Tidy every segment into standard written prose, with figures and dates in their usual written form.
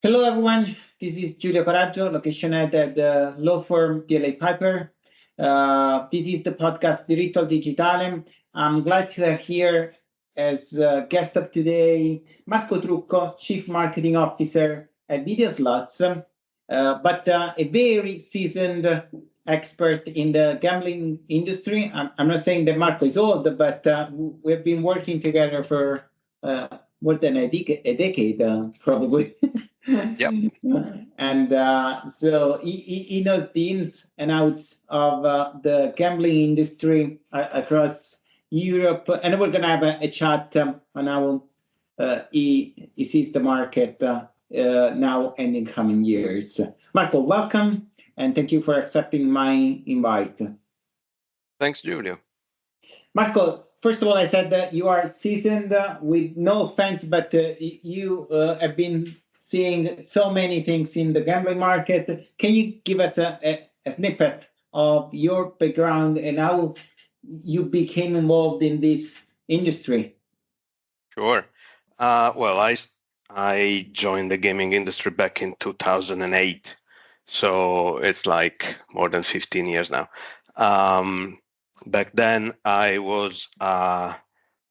Hello, everyone. This is Giulio Coraggio, location head at the law firm DLA Piper. This is the podcast Diritto al Digitale. I'm glad to have here as a guest of today Marco Trucco, Chief Marketing Officer at Videoslots, but a very seasoned expert in the gambling industry. I'm not saying that Marco is old, but we've been working together for more than a decade, probably. Yep. And so he knows the ins and outs of the gambling industry across Europe. And we're going to have a chat on how he sees the market now and in coming years. Marco, welcome. And thank you for accepting my invite. Thanks, Giulio. Marco, first of all, I said that you are seasoned with no offense, but you have been seeing so many things in the gambling market. Can you give us a snippet of your background and how you became involved in this industry? Sure. Well, I joined the gaming industry back in 2008, so it's like more than 15 years now. Back then, I was a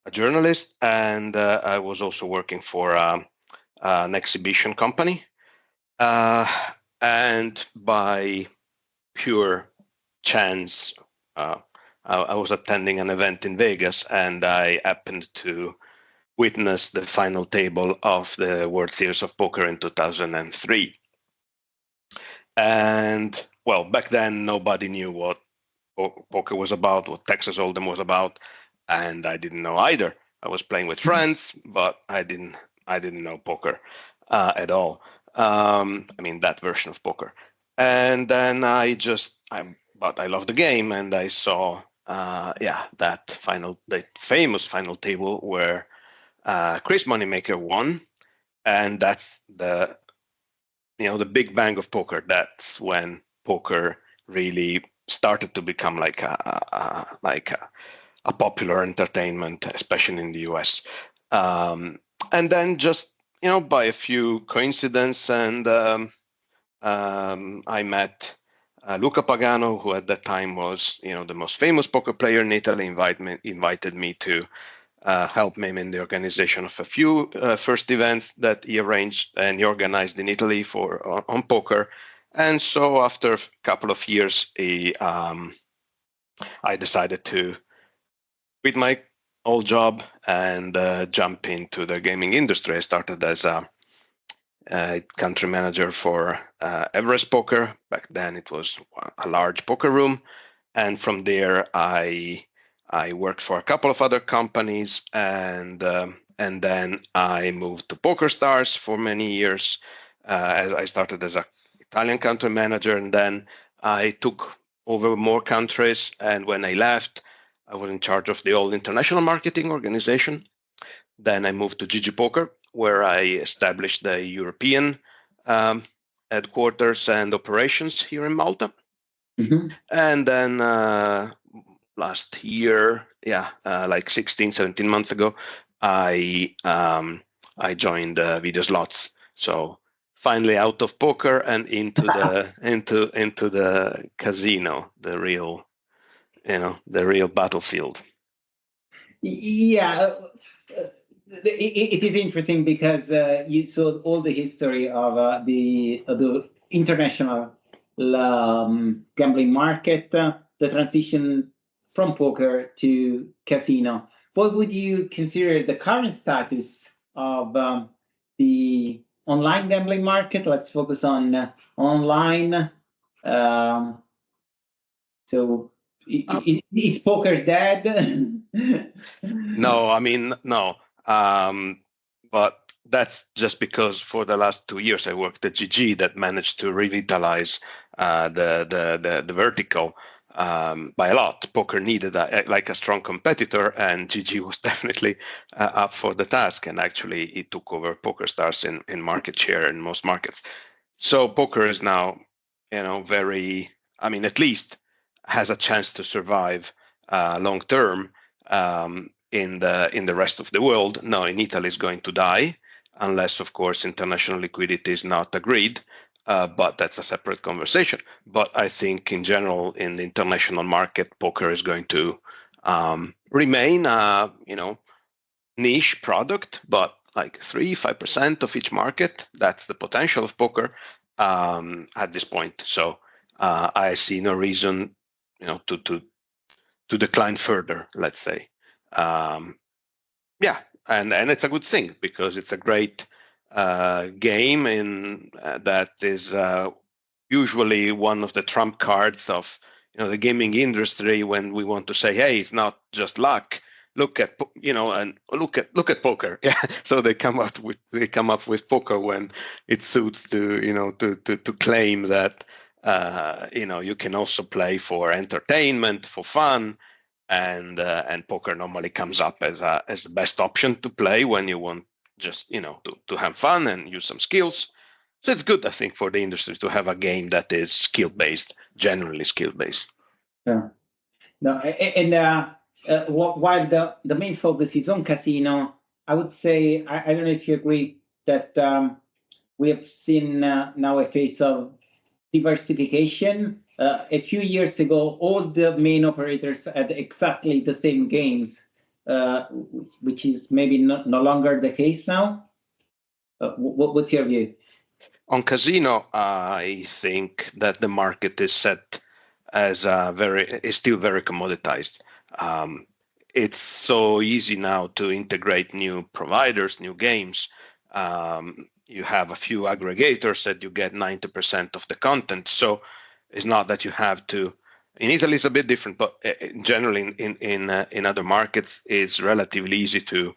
journalist, and I was also working for an exhibition company. And by pure chance, I was attending an event in Vegas, and I happened to witness the final table of the World Series of Poker in 2003. And well, back then nobody knew what poker was about, what Texas Hold'em was about, and I didn't know either. I was playing with friends, but I didn't know poker at all. I mean, that version of poker. And then I loved the game, and I saw that famous final table where Chris Moneymaker won, and that's the big bang of poker. That's when poker really started to become like a popular entertainment, especially in the US. And then just by a few coincidence, and I met Luca Pagano, who at that time was the most famous poker player in Italy. Invited me to help him in the organization of a few first events that he arranged and he organized in Italy on poker. And so after a couple of years, I decided to quit my old job and jump into the gaming industry. I started as a country manager for Everest Poker. Back then, it was a large poker room, and from there, I worked for a couple of other companies, and then I moved to PokerStars for many years. I started as an Italian country manager, and then I took over more countries. And when I left, I was in charge of the whole international marketing organization. Then I moved to GG Poker, where I established the European headquarters and operations here in Malta. Mm-hmm. And then last year, like 16, 17 months ago, I joined Videoslots. So finally out of poker and into the into the casino, the real battlefield. Yeah. It is interesting because you saw all the history of the international gambling market, the transition from poker to casino. What would you consider the current status of the online gambling market? Let's focus on online. So is poker dead? No, I mean, no. But that's just because for the last 2 years I worked at GG that managed to revitalize the vertical by a lot. Poker needed a strong competitor, and GG was definitely up for the task. And actually, it took over PokerStars in market share in most markets. So poker is now, at least has a chance to survive long term. In the rest of the world, no, in Italy is going to die. unless, of course, international liquidity is not agreed. But that's a separate conversation. But I think in general, in the international market, poker is going to remain niche product, but like 3-5% of each market. That's the potential of poker at this point. So I see no reason, to decline further. Let's say, yeah, and it's a good thing because it's a great game that is usually one of the trump cards of the gaming industry when we want to say, hey, it's not just luck. Look at and look at poker. Yeah, so they come up with poker when it suits to claim that you can also play for entertainment, for fun, and poker normally comes up as the best option to play when you want just to have fun and use some skills. So it's good, I think, for the industry to have a game that is skill based, generally skill based. Yeah. No, and while the main focus is on casino, I would say I don't know if you agree that we have seen now a phase of diversification. A few years ago, all the main operators had exactly the same games, which is maybe no longer the case now. What's your view? On casino, I think that the market is set as is still very commoditized. It's so easy now to integrate new providers, new games. You have a few aggregators that you get 90% of the content. So it's not that you have to. In Italy, it's a bit different, but generally in other markets, it's relatively easy to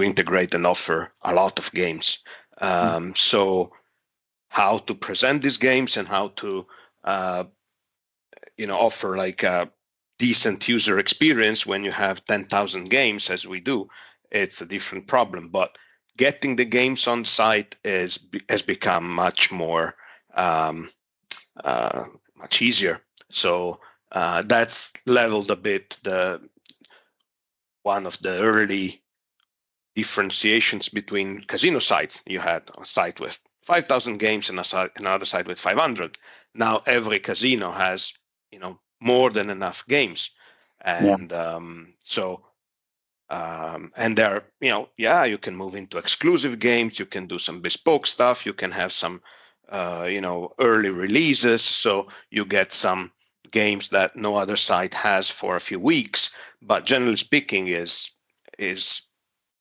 integrate and offer a lot of games. So how to present these games and how to offer like a decent user experience when you have 10,000 games as we do, it's a different problem. But getting the games on site has become much more much easier. So that's leveled a bit one of the early differentiations between casino sites. You had a site with 5,000 games and another site with 500. Now every casino has more than enough games, and and there you can move into exclusive games, you can do some bespoke stuff, you can have some early releases, so you get some games that no other site has for a few weeks, but generally speaking is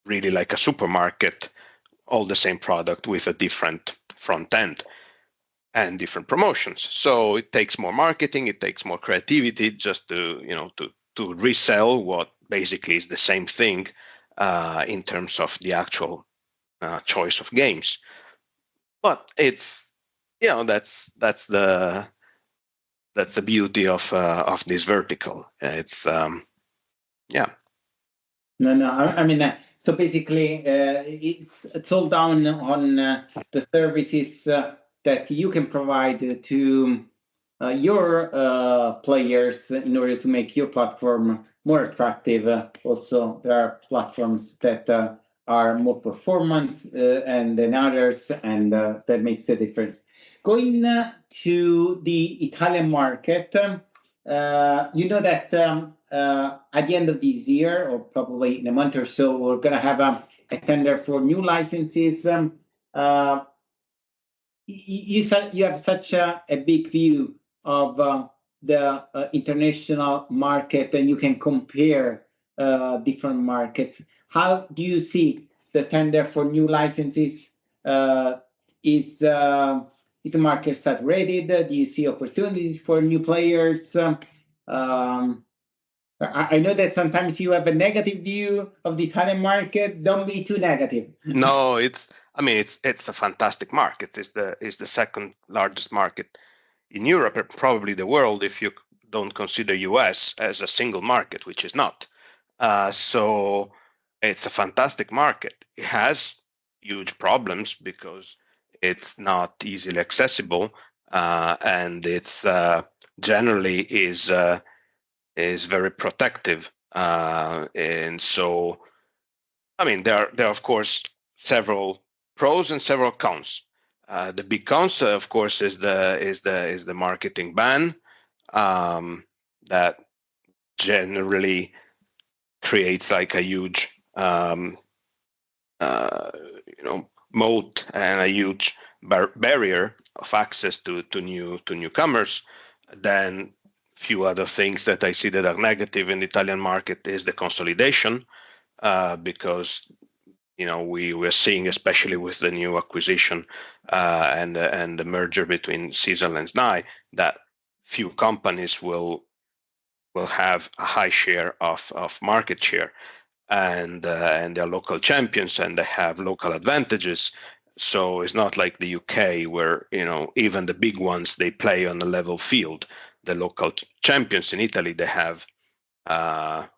really like a supermarket, all the same product with a different front end and different promotions. So it takes more marketing, it takes more creativity just to resell what basically is the same thing in terms of the actual choice of games. But it's that's the beauty of this vertical. It's No. I mean, so basically, it's all down on the services that you can provide to your players in order to make your platform more attractive. Also, there are platforms that are more performant and than others, and that makes a difference. Going to the Italian market, you know that at the end of this year, or probably in a month or so, we're going to have a tender for new licenses. You have such a big view of the international market, and you can compare different markets. How do you see the tender for new licenses? Is the market saturated? Do you see opportunities for new players? I know that sometimes you have a negative view of the Italian market. Don't be too negative. No, it's a fantastic market. It's the second largest market in Europe, and probably the world, if you don't consider US as a single market, which is not. So it's a fantastic market. It has huge problems because it's not easily accessible, and it's generally is very protective, and so I mean, there are of course several pros and several cons. The big cons, of course, is the marketing ban that generally creates like a huge uh, moat and a huge barrier of access to newcomers. Then few other things that I see that are negative in the Italian market is the consolidation, because we're seeing, especially with the new acquisition and the merger between Sisal and SNAI, that few companies will have a high share of market share, and they're local champions and they have local advantages. So it's not like the UK where even the big ones, they play on a level field. The local champions in Italy, they have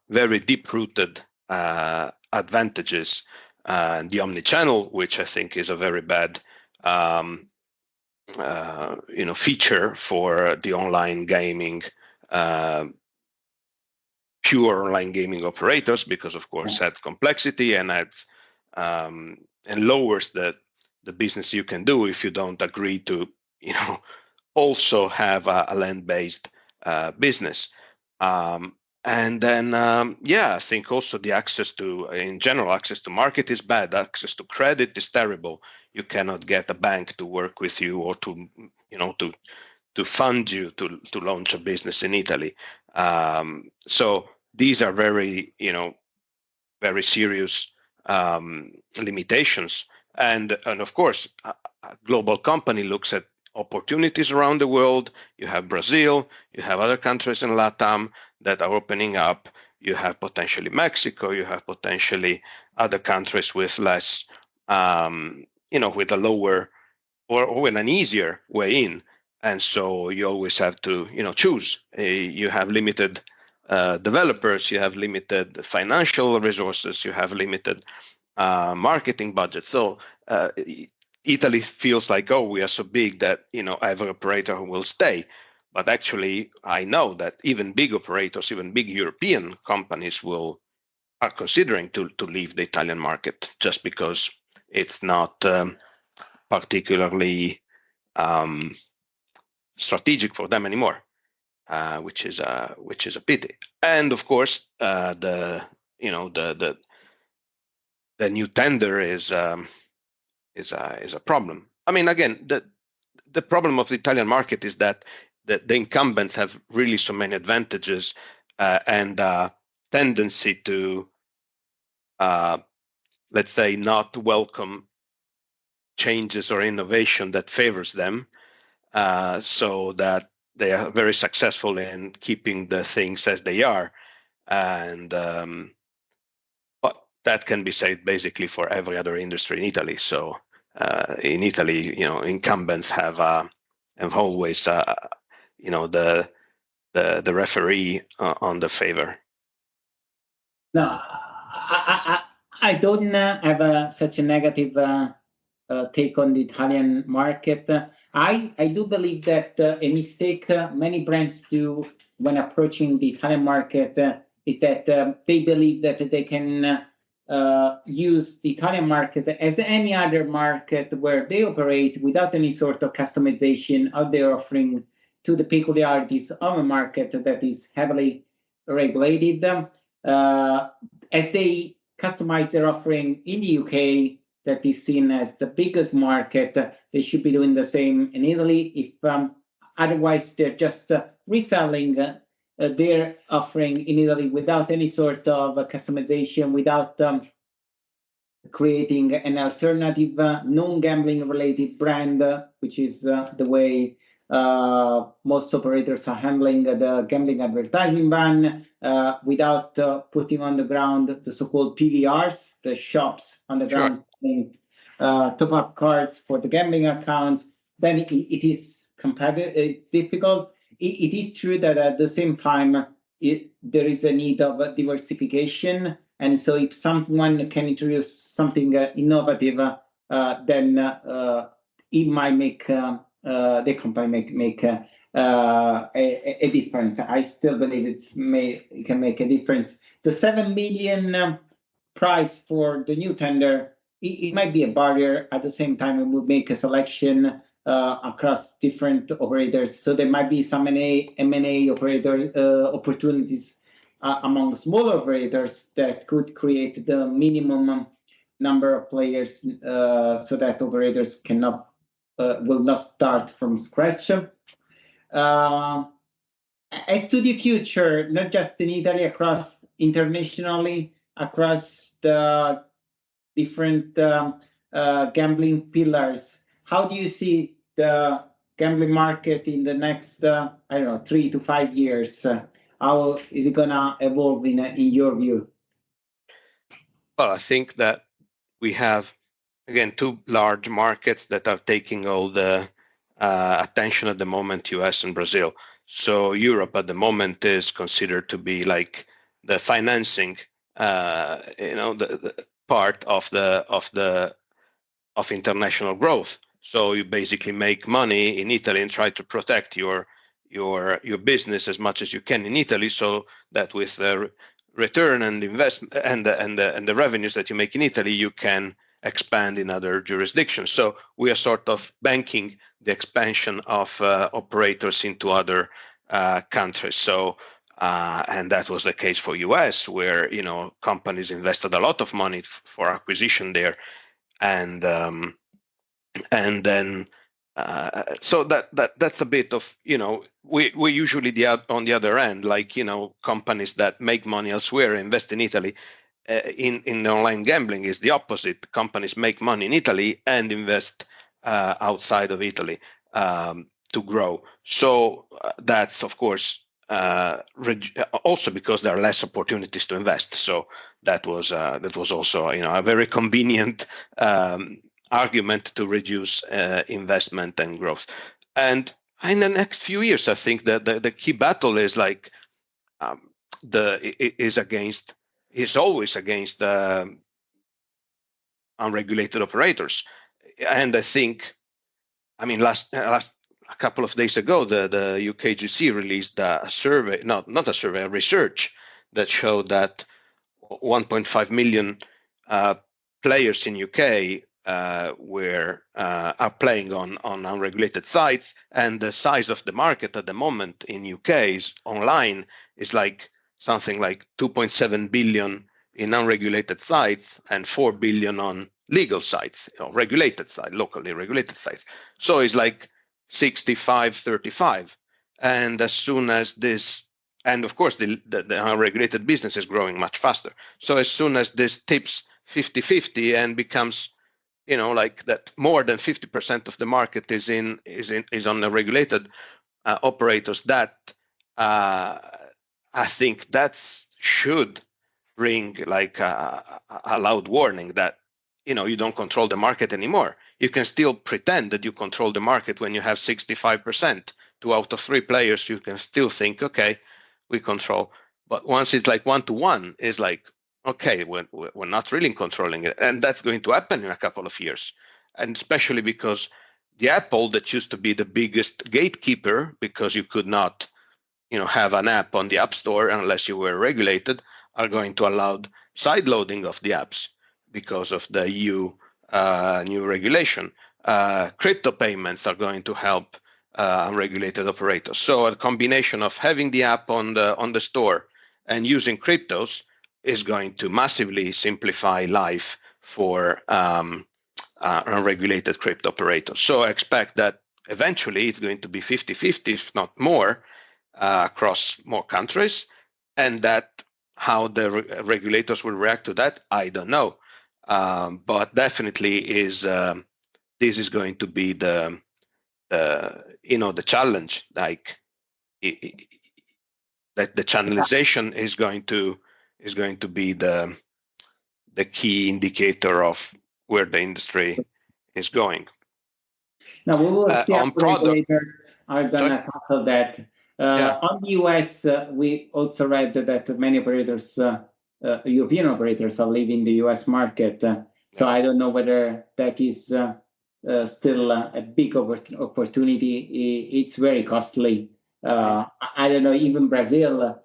very deep-rooted advantages. The omni-channel, which I think is a very bad feature for the online gaming, pure online gaming operators, because of course adds complexity and adds and lowers the business you can do if you don't agree to also have a land-based business. And then I think also the access to, in general, access to market is bad. Access to credit is terrible. You cannot get a bank to work with you or to fund you to launch a business in Italy. So these are very very serious limitations. And of course, a global company looks at opportunities around the world. You have Brazil, you have other countries in LATAM that are opening up. You have potentially Mexico, you have potentially other countries with less, with a lower or with an easier way in. And so you always have to, choose. You have limited developers, you have limited financial resources, you have limited marketing budget. So Italy feels like, oh, we are so big that every operator will stay. But actually, I know that even big operators, even big European companies are considering to leave the Italian market just because it's not particularly strategic for them anymore, which is a pity. And of course, the new tender is a problem. I mean, again, the problem of the Italian market is that the incumbents have really so many advantages and tendency to, let's say, not welcome changes or innovation that favors them, so that they are very successful in keeping the things as they are. And but that can be said basically for every other industry in Italy. So in Italy, incumbents have always the referee on the favor. No, I don't have such a negative take on the Italian market. I do believe that a mistake many brands do when approaching the Italian market is that they believe that they can use the Italian market as any other market where they operate without any sort of customization of their offering to the peculiarities of a market that is heavily regulated. As they customize their offering in the UK, that is seen as the biggest market, they should be doing the same in Italy. If otherwise, they're just reselling their offering in Italy without any sort of customization, without creating an alternative non-gambling related brand, which is the way most operators are handling the gambling advertising ban, without putting on the ground the so-called PVRs, the shops on the ground selling top-up cards for the gambling accounts. Then it is competitive. It's difficult. It is true that at the same time, there is a need of diversification. And so if someone can introduce something innovative, then it might make the company make a difference. I still believe it can make a difference. The 7 million price for the new tender, it might be a barrier. At the same time, we would make a selection across different operators. So there might be some M&A operator opportunities among small operators that could create the minimum number of players so that operators cannot will not start from scratch. As to the future, not just in Italy, across internationally, across the different gambling pillars, how do you see the gambling market in the next, I don't know, 3 to 5 years? How is it gonna evolve in your view? Well, I think that we have, again, two large markets that are taking all the attention at the moment, US and Brazil. So Europe at the moment is considered to be like the financing, the part of international growth. So you basically make money in Italy and try to protect your business as much as you can in Italy, so that with the return and investment and the revenues that you make in Italy, you can expand in other jurisdictions. So we are sort of banking the expansion of operators into other countries. So and that was the case for US, where companies invested a lot of money for acquisition there, and then so that's a bit of we usually on the other end, like companies that make money elsewhere invest in Italy. In online gambling is the opposite. Companies make money in Italy and invest outside of Italy to grow. So that's of course also because there are less opportunities to invest. So that was also a very convenient argument to reduce investment and growth. And in the next few years, I think that the key battle is like is always against unregulated operators. And I think, last a couple of days ago, the UKGC released a survey, not a survey, a research that showed that 1.5 million players in UK are playing on unregulated sites, and the size of the market at the moment in UK is online is like something like 2.7 billion in unregulated sites and 4 billion on legal sites, regulated sites, locally regulated sites. So it's like 65-35. And as soon as this, and of course the unregulated business is growing much faster. So as soon as this tips 50-50 and becomes, like that, more than 50% of the market is on the regulated operators, that I think that should ring like a loud warning that you don't control the market anymore. You can still pretend that you control the market when you have 65%. 2 out of 3 players, you can still think, okay, we control. But once it's like 1-to-1, it's like, okay, we're not really controlling it. And that's going to happen in a couple of years. And especially because the Apple, that used to be the biggest gatekeeper, because you could not have an app on the App Store unless you were regulated, are going to allow sideloading of the apps because of the EU new regulation. Crypto payments are going to help unregulated operators. So a combination of having the app on the store and using cryptos is going to massively simplify life for unregulated crypto operators. So I expect that eventually it's going to be 50-50, if not more, across more countries. And that how the regulators will react to that, I don't know. But definitely this is going to be the challenge. Like that the channelization is going to be the key indicator of where the industry is going. Now we will see how regulators are going to tackle that. On the US, we also read that many operators, European operators, are leaving the US market. So I don't know whether that is still a big opportunity. It's very costly. I don't know, even Brazil,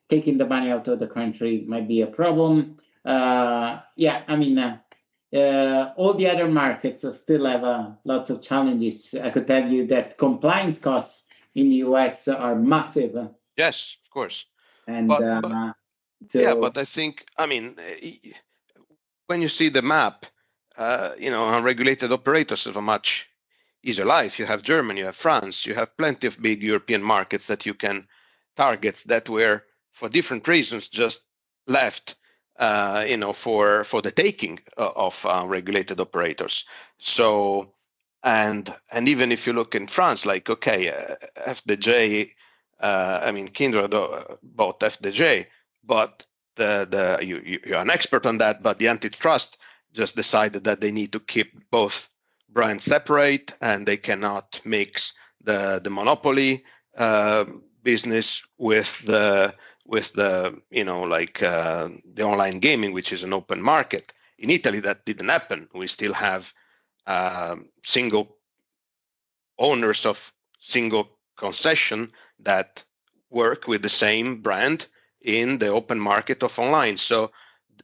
taking the money out of the country might be a problem. yeah, I mean, all the other markets still have lots of challenges. I could tell you that compliance costs in the US are massive. Yes, of course. And But so, yeah, but I think, I mean, when you see the map, unregulated operators have a much easier life. You have Germany, you have France, you have plenty of big European markets that you can target that were, for different reasons, just left, for the taking of regulated operators. So, and even if you look in France, like, okay, FDJ, Kindred bought FDJ, but you're an expert on that, but the antitrust just decided that they need to keep both brands separate and they cannot mix the monopoly business with the the online gaming, which is an open market. In Italy, that didn't happen. We still have single owners of single concession that work with the same brand in the open market of online. So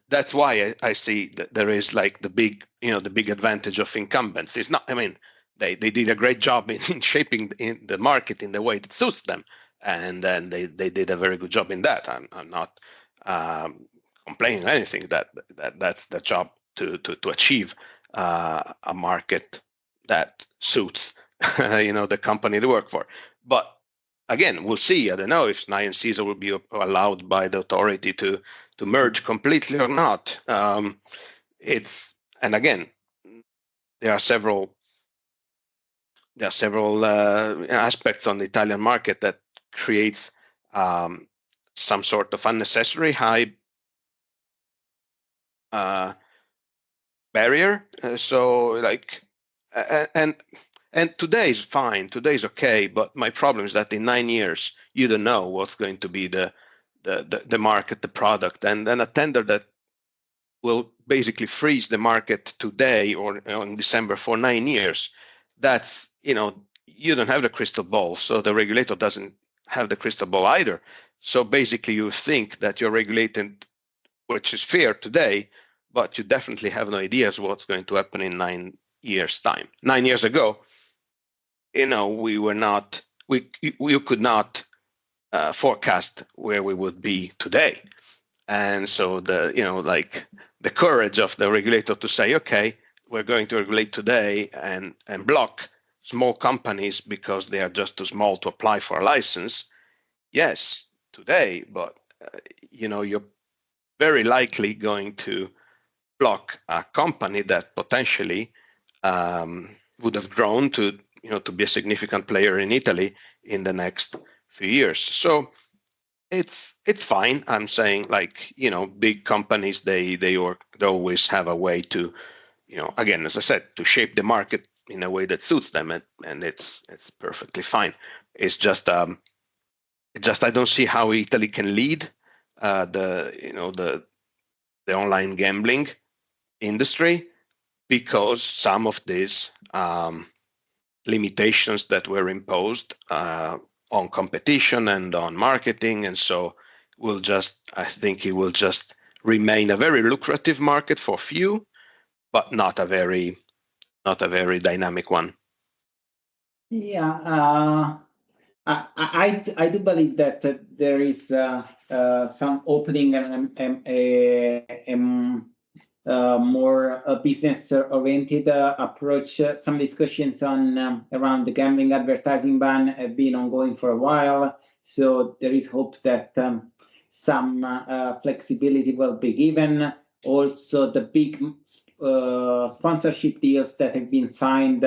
that's why I see that there is like the big advantage of incumbents. It's not, they did a great job in shaping in the market in the way that suits them, and then they did a very good job in that. I'm not complaining anything. That's the job to achieve a market that suits the company they work for. But again, we'll see. I don't know if SNAI and Caesar will be allowed by the authority to merge completely or not. And again, there are several aspects on the Italian market that creates some sort of unnecessary high barrier. And today is fine. Today is okay. But my problem is that in 9 years, you don't know what's going to be the market, the product, and then a tender that will basically freeze the market today or in December for 9 years. That's, you don't have the crystal ball. So the regulator doesn't have the crystal ball either. So basically you think that you're regulating, which is fair today, but you definitely have no ideas what's going to happen in 9 years' time. 9 years ago, we could not forecast where we would be today. And so the courage of the regulator to say, okay, we're going to regulate today and block small companies because they are just too small to apply for a license. Yes, today, but you're very likely going to block a company that potentially would have grown to be a significant player in Italy in the next few years. So it's fine. I'm saying, big companies, they always have a way to, again, as I said, to shape the market in a way that suits them, and it's perfectly fine. It's just I don't see how Italy can lead the online gambling industry, because some of these limitations that were imposed on competition and on marketing, and so I think it will just remain a very lucrative market for few, but not a very dynamic one. Yeah, I do believe that there is some opening and more business-oriented approach. Some discussions on around the gambling advertising ban have been ongoing for a while, so there is hope that some flexibility will be given. Also, the big sponsorship deals that have been signed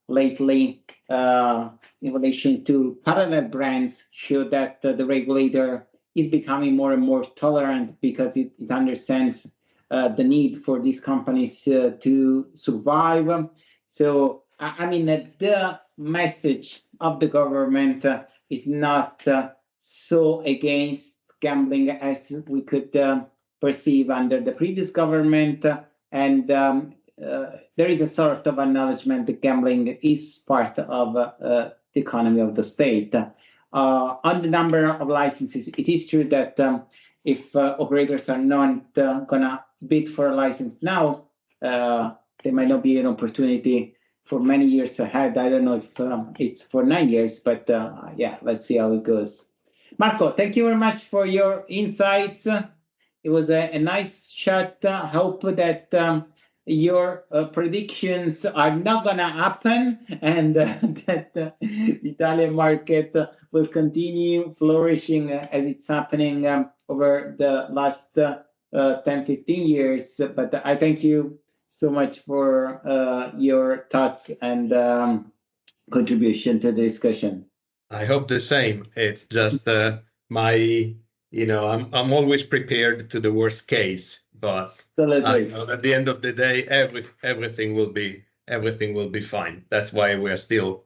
lately in relation to parallel brands show that the regulator is becoming more and more tolerant, because it understands the need for these companies to survive. So, the message of the government is not so against gambling as we could perceive under the previous government. And there is a sort of acknowledgement that gambling is part of the economy of the state. On the number of licenses, it is true that if operators are not gonna bid for a license now, there might not be an opportunity for many years ahead. I don't know if it's for 9 years, but yeah, let's see how it goes. Marco, thank you very much for your insights. It was a nice chat. I hope that your predictions are not going to happen, and that the Italian market will continue flourishing as it's happening over the last 10, 15 years. But I thank you so much for your thoughts and contribution to the discussion. I hope the same. It's just I'm always prepared to the worst case, but I know at the end of the day, everything will be fine. That's why we're still